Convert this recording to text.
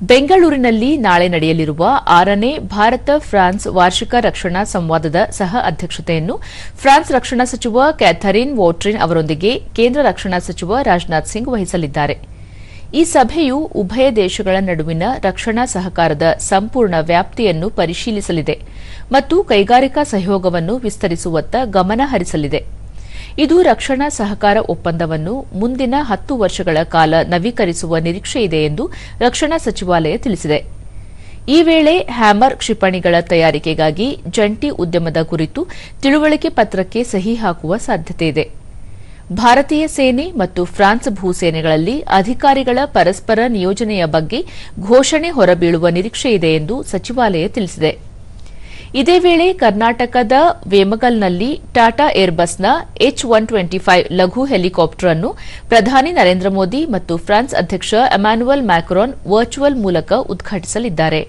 ಬೆಂಗಳೂರಿನಲ್ಲಿ ನಾಳೆ ನಡೆಯಲಿರುವ 6ನೇ ಭಾರತ ಫ್ರಾನ್ಸ್ ವಾರ್ಷಿಕ ರಕ್ಷಣಾ ಸಂವಾದದ ಸಹ ಅಧ್ಯಕ್ಷತೆಯನ್ನು ಫ್ರಾನ್ಸ್ ರಕ್ಷಣಾ ಸಚಿವ ಕ್ಯಾಥರಿನ್ ವೋಟ್ರಿನ್ ಅವರೊಂದಿಗೆ ಕೇಂದ್ರ ರಕ್ಷಣಾ ಸಚಿವ ರಾಜನಾಥ್ ಸಿಂಗ್ ವಹಿಸಲಿದ್ದಾರೆ. ಈ ಸಭೆಯು ಉಭಯ ದೇಶಗಳ ನಡುವಿನ ರಕ್ಷಣಾ ಸಹಕಾರದ ಸಂಪೂರ್ಣ ವ್ಯಾಪ್ತಿಯನ್ನು ಪರಿಶೀಲಿಸಲಿದೆ ಮತ್ತು ಕೈಗಾರಿಕಾ ಸಹಯೋಗವನ್ನು ವಿಸ್ತರಿಸುವತ್ತ ಗಮನ ಹರಿಸಲಿದೆ. ಇದು ರಕ್ಷಣಾ ಸಹಕಾರ ಒಪ್ಪಂದವನ್ನು ಮುಂದಿನ 10 ವರ್ಷಗಳ ಕಾಲ ನವೀಕರಿಸುವ ನಿರೀಕ್ಷೆಯಿದೆ ಎಂದು ರಕ್ಷಣಾ ಸಚಿವಾಲಯ ತಿಳಿಸಿದೆ. ಈ ವೇಳೆ ಹ್ಯಾಮರ್ ಕ್ಷಿಪಣಿಗಳ ತಯಾರಿಕೆಗಾಗಿ ಜಂಟಿ ಉದ್ಯಮದ ಕುರಿತು ತಿಳುವಳಿಕೆ ಪತ್ರಕ್ಕೆ ಸಹಿ ಹಾಕುವ ಸಾಧ್ಯತೆಯಿದೆ. ಭಾರತೀಯ ಸೇನೆ ಮತ್ತು ಫ್ರಾನ್ಸ್ ಭೂಸೇನೆಗಳಲ್ಲಿ ಅಧಿಕಾರಿಗಳ ಪರಸ್ಪರ ನಿಯೋಜನೆಯ ಬಗ್ಗೆ ಘೋಷಣೆ ಹೊರಬೀಳುವ ನಿರೀಕ್ಷೆಯಿದೆ ಎಂದು ಸಚಿವಾಲಯ ತಿಳಿಸಿದೆ. ಇದೇ ವೇಳೆ ಕರ್ನಾಟಕದ ವೇಮಗಲ್ನಲ್ಲಿ ಟಾಟಾ ಏರ್ಬಸ್ನ H-125 ಲಘು ಹೆಲಿಕಾಪ್ಟರ್ ಅನ್ನು ಪ್ರಧಾನಿ ನರೇಂದ್ರ ಮೋದಿ ಮತ್ತು ಫ್ರಾನ್ಸ್ ಅಧ್ಯಕ್ಷ ಎಮ್ಯಾನ್ಯುಯಲ್ ಮ್ಯಾಕ್ರಾನ್ ವರ್ಚುವಲ್ ಮೂಲಕ ಉದ್ಘಾಟಿಸಲಿದ್ದಾರೆ.